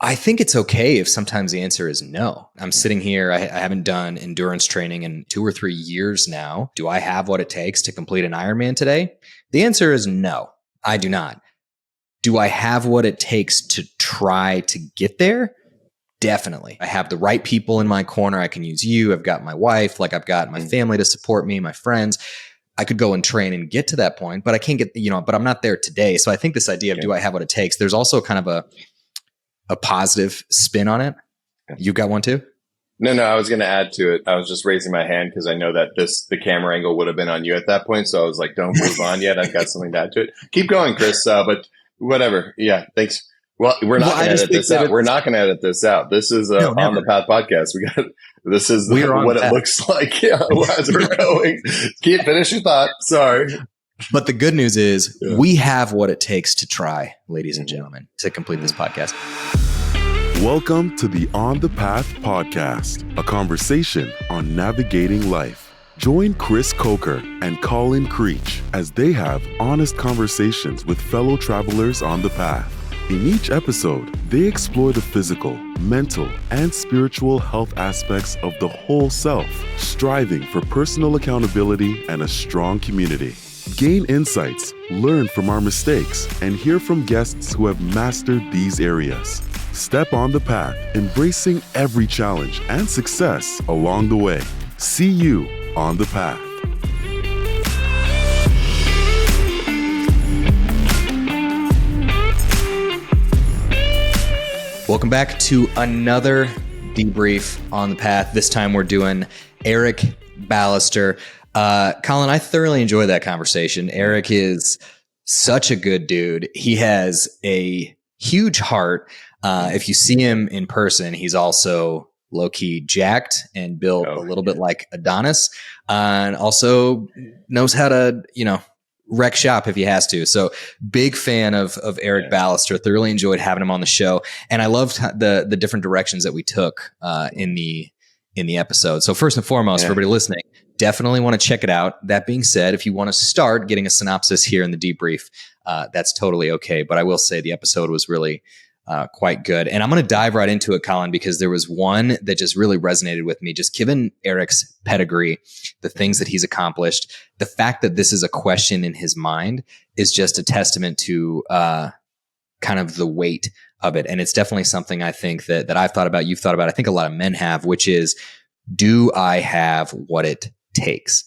I think it's okay if sometimes the answer is no. I'm sitting here. I haven't done endurance training in 2 or 3 years now. Do I have what it takes to complete an Ironman today? The answer is no, I do not. Do I have what it takes to try to get there? Definitely. I have the right people in my corner. I can use you. I've got my wife. Like I've got my family to support me, my friends. I could go and train and get to that point, but I can't get, but I'm not there today. So I think this idea of do I have what it takes? There's also kind of a positive spin on it. You got one too? No, I was going to add to it. I was just raising my hand because I know that the camera angle would have been on you at that point. So I was like, don't move on yet. I've got something to add to it. Keep going, Chris. But whatever. Yeah. Thanks. Well, we're not going to edit this out. We're not going to edit this out. This is On the Path podcast. This is what it looks like as we're going. Finish your thought. Sorry. But the good news is we have what it takes to try, ladies and gentlemen, to complete this podcast. Welcome to the On the Path podcast, a conversation on navigating life. Join Chris Coker and Colin Creech as they have honest conversations with fellow travelers on the path. In each episode, they explore the physical, mental, and spiritual health aspects of the whole self, striving for personal accountability and a strong community. Gain insights, learn from our mistakes, and hear from guests who have mastered these areas. Step on the path, embracing every challenge and success along the way. See you on the path. Welcome back to another debrief on the path. This time we're doing Eric Ballester. Colin, I thoroughly enjoyed that conversation. Eric is such a good dude. He has a huge heart. If you see him in person, he's also low-key jacked and built a little bit like Adonis, and also knows how to, wreck shop if he has to. So big fan of Eric Ballester. Thoroughly enjoyed having him on the show. And I loved the different directions that we took in the episode. So first and foremost, for everybody listening, definitely want to check it out. That being said, if you want to start getting a synopsis here in the debrief, that's totally okay. But I will say the episode was really quite good. And I'm going to dive right into it, Colin, because there was one that just really resonated with me. Just given Eric's pedigree, the things that he's accomplished, the fact that this is a question in his mind is just a testament to kind of the weight of it. And it's definitely something I think that I've thought about, you've thought about, I think a lot of men have, which is, do I have what it takes?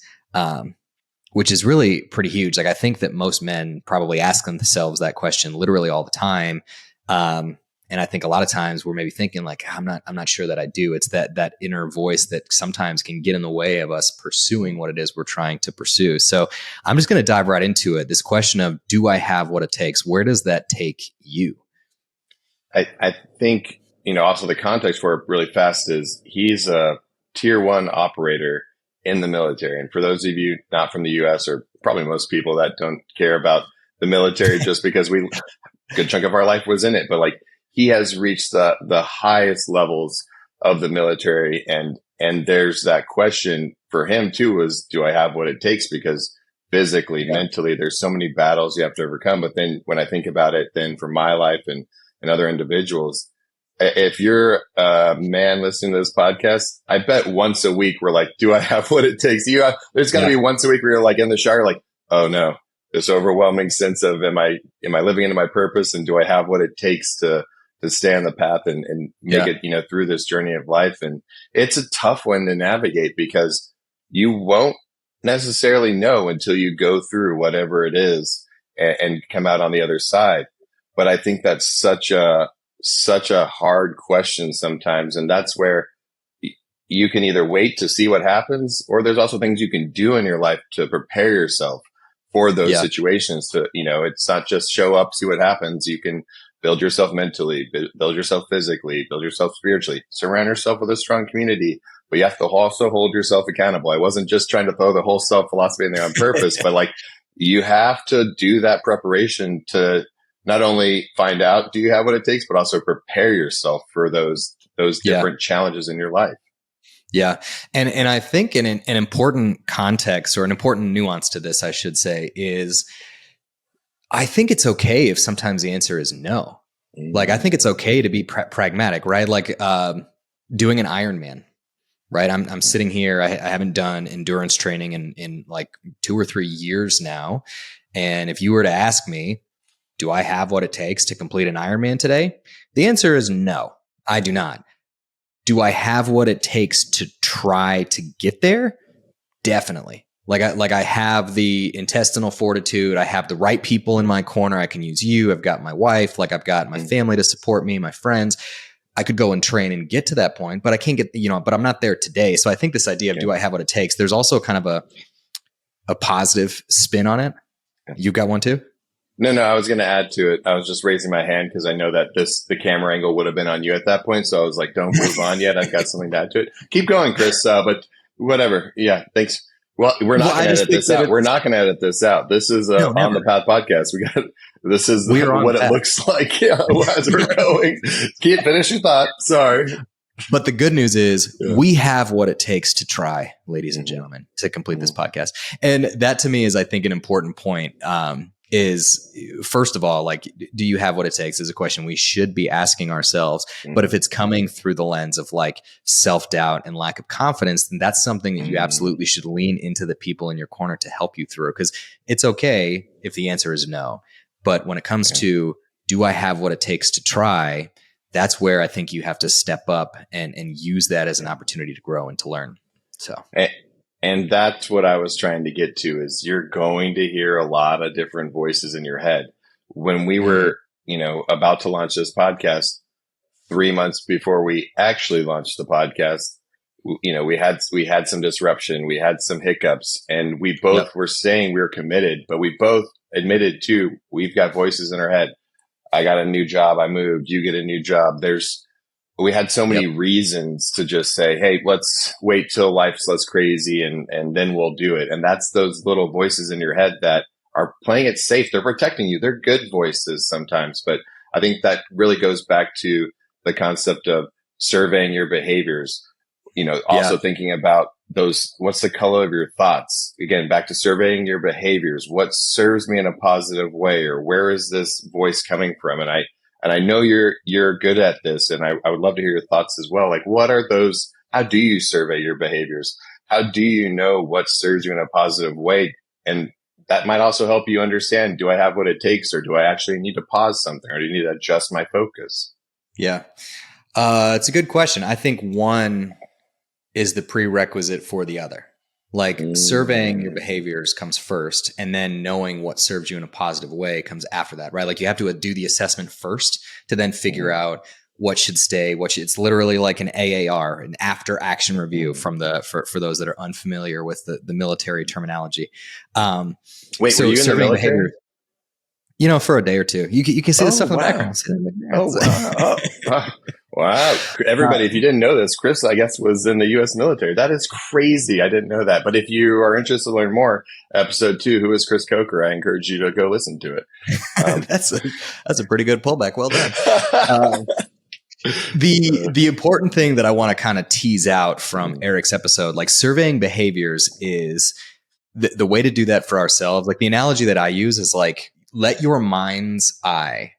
Which is really pretty huge. Like I think that most men probably ask themselves that question literally all the time. And I think a lot of times we're maybe thinking like, I'm not sure that I do. It's that inner voice that sometimes can get in the way of us pursuing what it is we're trying to pursue. So I'm just going to dive right into it. This question of, do I have what it takes? Where does that take you? I think, also the context for it really fast is he's a tier 1 operator in the military. And for those of you not from the US, or probably most people that don't care about the military just because a good chunk of our life was in it, but like he has reached the highest levels of the military. And there's that question for him too, is do I have what it takes? Because physically, mentally, there's so many battles you have to overcome. But then when I think about it, then for my life and other individuals, if you're a man listening to this podcast, I bet once a week we're like, do I have what it takes? There's got to be once a week where you're like in the shower, like, oh no, this overwhelming sense of am I living into my purpose, and do I have what it takes to stay on the path and make it, through this journey of life. And it's a tough one to navigate because you won't necessarily know until you go through whatever it is and come out on the other side. But I think that's such a hard question sometimes. And that's where you can either wait to see what happens, or there's also things you can do in your life to prepare yourself for those situations. To, it's not just show up, see what happens. You can build yourself mentally, build yourself physically, build yourself spiritually, surround yourself with a strong community, but you have to also hold yourself accountable. I wasn't just trying to throw the whole self philosophy in there on purpose, but like you have to do that preparation to not only find out, do you have what it takes, but also prepare yourself for those different challenges in your life. Yeah. And I think an important context, or an important nuance to this, I should say, is I think it's okay if sometimes the answer is no. Like, I think it's okay to be pragmatic, right? Like doing an Ironman, right? I'm sitting here. I haven't done endurance training in like 2 or 3 years now. And if you were to ask me, do I have what it takes to complete an Ironman today? The answer is no, I do not. Do I have what it takes to try to get there? Definitely. Like I have the intestinal fortitude. I have the right people in my corner. I can use you. I've got my wife. Like, I've got my family to support me, my friends. I could go and train and get to that point, but I can't get, but I'm not there today. So I think this idea of do I have what it takes? There's also kind of a positive spin on it. You got one too? No, I was going to add to it. I was just raising my hand because I know that the camera angle would have been on you at that point. So I was like, don't move on yet. I've got something to add to it. Keep going, Chris. But whatever. Yeah. Thanks. Well, we're not going to edit this out. We're not going to edit this out. This is On the Path podcast. This is what it looks like as we're going. Finish your thought. Sorry. But the good news is we have what it takes to try, ladies and gentlemen, to complete this podcast. And that to me is, I think, an important point. Is first of all, like, do you have what it takes is a question we should be asking ourselves. But if it's coming through the lens of like self-doubt and lack of confidence, then that's something that you absolutely should lean into the people in your corner to help you through. Because it's okay if the answer is no. But when it comes to, do I have what it takes to try? That's where I think you have to step up and use that as an opportunity to grow and to learn. So. And that's what I was trying to get to, is you're going to hear a lot of different voices in your head. When we were, about to launch this podcast, 3 months before we actually launched the podcast, we had some disruption, we had some hiccups, and we both were saying we were committed, but we both admitted too, we've got voices in our head. I got a new job. I moved. You get a new job. We had so many reasons to just say, hey, let's wait till life's less crazy and then we'll do it. And that's those little voices in your head that are playing it safe. They're protecting you. They're good voices sometimes. But I think that really goes back to the concept of surveying your behaviors, also thinking about those, what's the color of your thoughts? Again, back to surveying your behaviors. What serves me in a positive way, or where is this voice coming from? And I know you're good at this, and I would love to hear your thoughts as well. Like, what are those? How do you survey your behaviors? How do you know what serves you in a positive way? And that might also help you understand, do I have what it takes, or do I actually need to pause something, or do you need to adjust my focus? Yeah. It's a good question. I think one is the prerequisite for the other. Like, surveying your behaviors comes first, and then knowing what serves you in a positive way comes after that, right? Like, you have to do the assessment first to then figure out what should stay, it's literally like an AAR, an after action review for those that are unfamiliar with the military terminology. Wait, so were you in the military? For a day or two. You can see the stuff in the background. Oh, wow. Wow. Everybody, if you didn't know this, Chris, I guess, was in the U.S. military. That is crazy. I didn't know that. But if you are interested to learn more, episode 2, Who is Chris Coker? I encourage you to go listen to it. That's a pretty good pullback. Well done. The important thing that I want to kind of tease out from Eric's episode, like, surveying behaviors, is the way to do that for ourselves. Like, the analogy that I use is like, let your mind's eye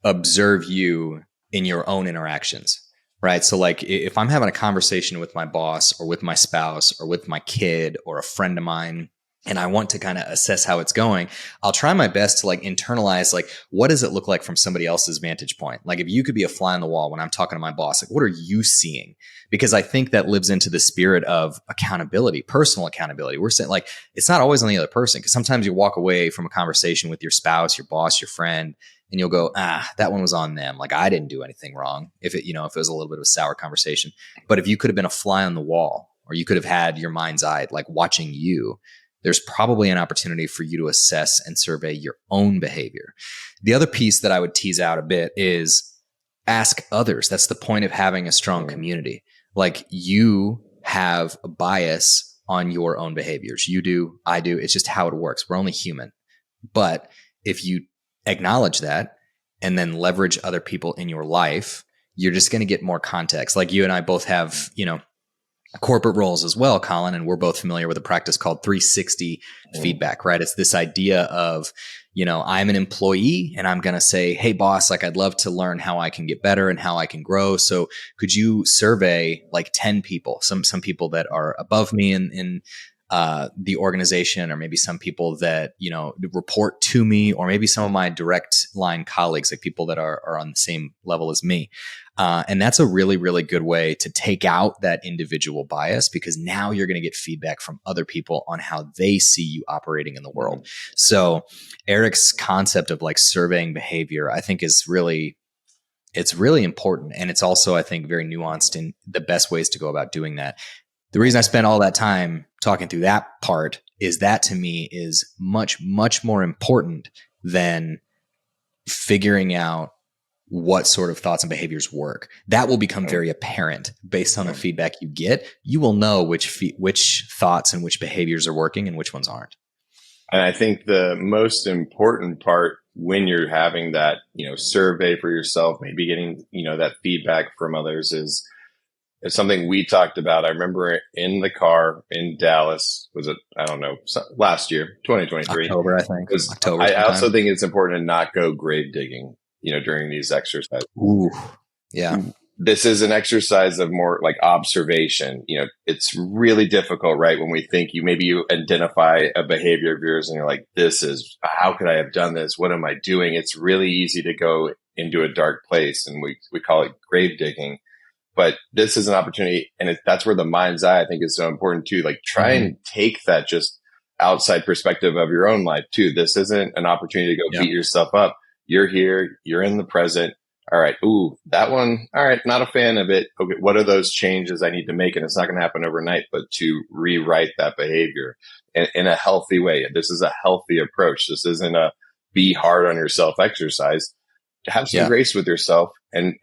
observe you in your own interactions, right? So like, if I'm having a conversation with my boss or with my spouse or with my kid or a friend of mine, and I want to kind of assess how it's going, I'll try my best to like internalize, like, what does it look like from somebody else's vantage point? Like, if you could be a fly on the wall when I'm talking to my boss, like, what are you seeing? Because I think that lives into the spirit of accountability, personal accountability. We're saying, like, it's not always on the other person, because sometimes you walk away from a conversation with your spouse, your boss, your friend, and you'll go, that one was on them. Like, I didn't do anything wrong. If it was a little bit of a sour conversation. But if you could have been a fly on the wall, or you could have had your mind's eye, like, watching you, there's probably an opportunity for you to assess and survey your own behavior. The other piece that I would tease out a bit is ask others. That's the point of having a strong community. Like, you have a bias on your own behaviors. You do, I do. It's just how it works. We're only human. But if you acknowledge that and then leverage other people in your life, you're just going to get more context. Like, you and I both have, corporate roles as well, Colin, and we're both familiar with a practice called 360 feedback, right? It's this idea of I'm an employee and I'm going to say, hey boss, like I'd love to learn how I can get better and how I can grow. So could you survey like 10 people, some people that are above me in the organization, or maybe some people that, report to me, or maybe some of my direct line colleagues, like people that are on the same level as me. And that's a really, really good way to take out that individual bias, because now you're going to get feedback from other people on how they see you operating in the world. So Eric's concept of like surveying behavior, I think it's really important. And it's also, I think, very nuanced in the best ways to go about doing that. The reason I spent all that time talking through that part is that to me is much, much more important than figuring out what sort of thoughts and behaviors work. That will become very apparent based on the feedback you get. You will know which thoughts and which behaviors are working and which ones aren't. And I think the most important part when you're having that, survey for yourself, maybe getting, that feedback from others is something we talked about. I remember in the car in Dallas, was it, I don't know, last year, 2023. October, I think. October. I also think it's important to not go grave digging, during these exercises. Ooh, yeah. This is an exercise of more like observation. It's really difficult, right? When we think maybe you identify a behavior of yours and you're like, how could I have done this? What am I doing? It's really easy to go into a dark place, and we call it grave digging. But this is an opportunity, and that's where the mind's eye, I think, is so important too. Like, try and take that just outside perspective of your own life too. This isn't an opportunity to go beat yourself up. You're here, you're in the present. All right. Ooh, that one. All right. Not a fan of it. Okay. What are those changes I need to make? And it's not going to happen overnight, but to rewrite that behavior in a healthy way. This is a healthy approach. This isn't a be hard on yourself exercise. Have some grace with yourself and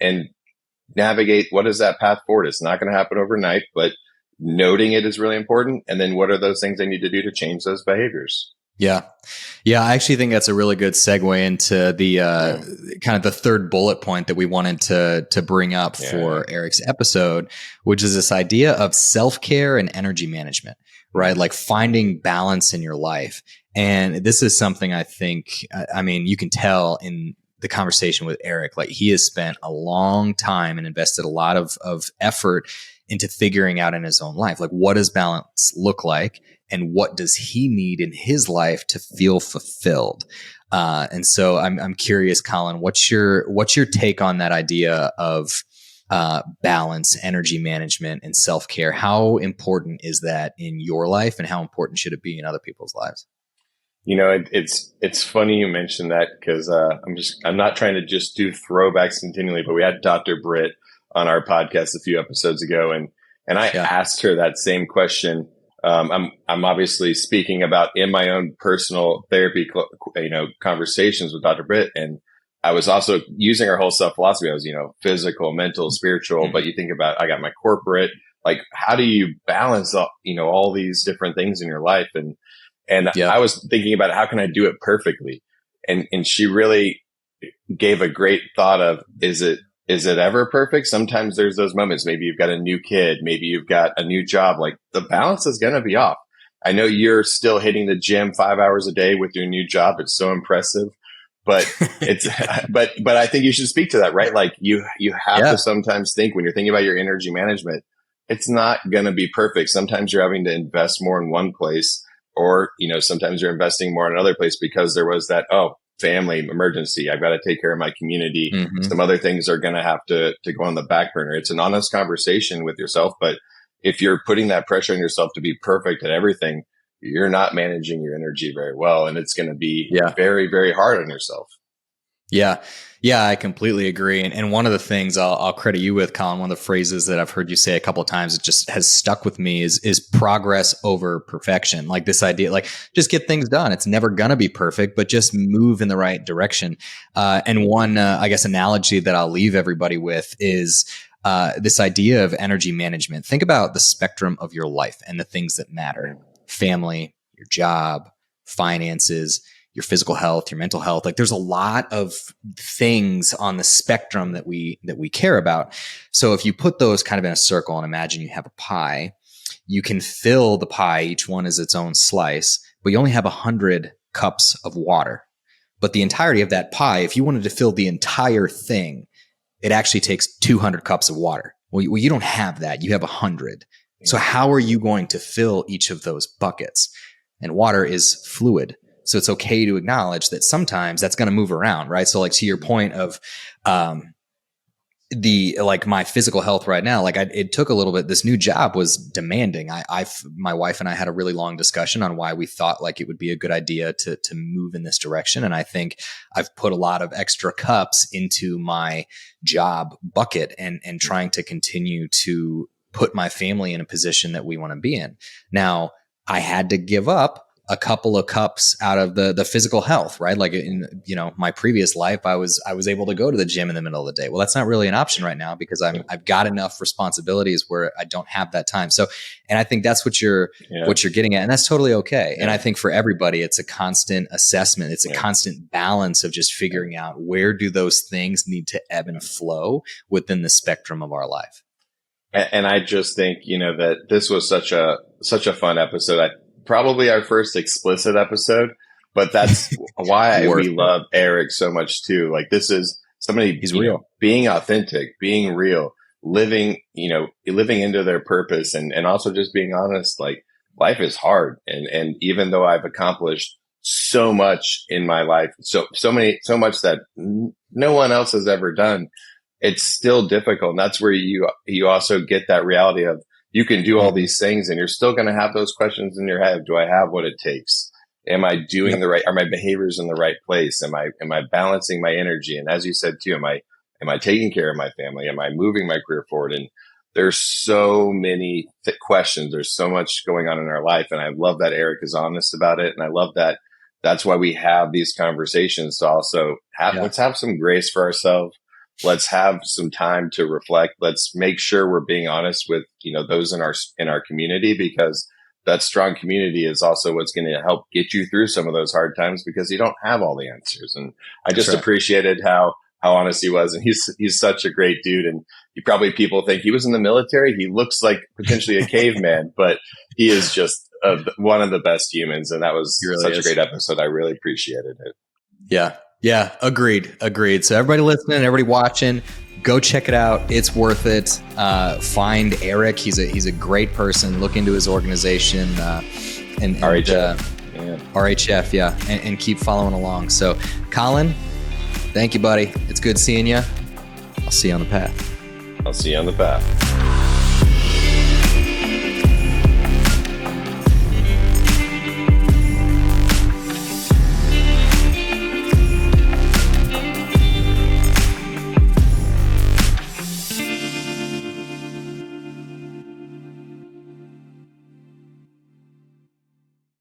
navigate what is that path forward. It's not going to happen overnight, but noting it is really important. And then what are those things I need to do to change those behaviors? Yeah. Yeah. I actually think that's a really good segue into the kind of the third bullet point that we wanted to bring up for Eric's episode, which is this idea of self-care and energy management, right? Like finding balance in your life. And this is something I think, you can tell in the conversation with Eric, like he has spent a long time and invested a lot of effort into figuring out in his own life, like what does balance look like? And what does he need in his life to feel fulfilled? And so I'm curious, Colin, what's your take on that idea of balance, energy management, and self-care? How important is that in your life, and how important should it be in other people's lives? It's funny you mentioned that, because I'm not trying to just do throwbacks continually, but we had Dr. Britt on our podcast a few episodes ago, and I asked her that same question. I'm obviously speaking about in my own personal therapy, conversations with Dr. Britt. And I was also using her whole self philosophy. I was, physical, mental, spiritual, but you think about, I got my corporate, like, how do you balance all these different things in your life? And I was thinking about how can I do it perfectly? And she really gave a great thought of, is it ever perfect? Sometimes there's those moments. Maybe you've got a new kid. Maybe you've got a new job. Like, the balance is going to be off. I know you're still hitting the gym 5 hours a day with your new job. It's so impressive, but but I think you should speak to that, right? Like you have to sometimes think, when you're thinking about your energy management, it's not going to be perfect. Sometimes you're having to invest more in one place, or, sometimes you're investing more in another place because there was that, family emergency. I've got to take care of my community. Some other things are going to have to go on the back burner. It's an honest conversation with yourself. But if you're putting that pressure on yourself to be perfect at everything, you're not managing your energy very well. And it's going to be very, very hard on yourself. Yeah. Yeah, I completely agree. And one of the things I'll credit you with, Colin, one of the phrases that I've heard you say a couple of times, it just has stuck with me, is progress over perfection. Like this idea, like just get things done. It's never going to be perfect, but just move in the right direction. And one, analogy that I'll leave everybody with is this idea of energy management. Think about the spectrum of your life and the things that matter: family, your job, finances, your physical health, your mental health. Like there's a lot of things on the spectrum that we care about. So if you put those kind of in a circle and imagine you have a pie, you can fill the pie. Each one is its own slice, but you only have 100 cups of water. But the entirety of that pie, if you wanted to fill the entire thing, it actually takes 200 cups of water. Well, you don't have that. You have 100. So how are you going to fill each of those buckets? And water is fluid. So it's okay to acknowledge that sometimes that's going to move around, right? So like to your point of my physical health right now, it took a little bit. This new job was demanding. My wife and I had a really long discussion on why we thought like it would be a good idea to move in this direction. And I think I've put a lot of extra cups into my job bucket and trying to continue to put my family in a position that we want to be in. Now, I had to give up a couple of cups out of the physical health, right? Like in, my previous life, I was able to go to the gym in the middle of the day. Well, that's not really an option right now because I've got enough responsibilities where I don't have that time. So, and I think that's what you're getting at, and that's totally okay. Yeah. And I think for everybody, it's a constant assessment. It's a constant balance of just figuring out where do those things need to ebb and flow within the spectrum of our life. And I just think, that this was such a fun episode. Probably our first explicit episode, but that's why we love Eric so much too. Like this is somebody, he's real, being authentic, being real, living into their purpose and also just being honest. Like life is hard. And even though I've accomplished so much in my life, so much that no one else has ever done, it's still difficult. And that's where you also get that reality of, you can do all these things and you're still going to have those questions in your head. Do I have what it takes? Am I doing the right? Are my behaviors in the right place? Am I balancing my energy? And as you said too, am I taking care of my family? Am I moving my career forward? And there's so many questions. There's so much going on in our life. And I love that Eric is honest about it. And I love that that's why we have these conversations to also let's have some grace for ourselves. Let's have some time to reflect. Let's make sure we're being honest with, those in our community, because that strong community is also what's going to help get you through some of those hard times because you don't have all the answers. And I just appreciated how honest he was. And he's such a great dude. And people think he was in the military. He looks like potentially a caveman, but he is just one of the best humans. And that was a great episode. I really appreciated it. Yeah. Yeah, agreed. So everybody listening, everybody watching, go check it out. It's worth it. Find Eric. He's a great person. Look into his organization and RHF, and keep following along. So, Colin, thank you, buddy. It's good seeing you. I'll see you on the path.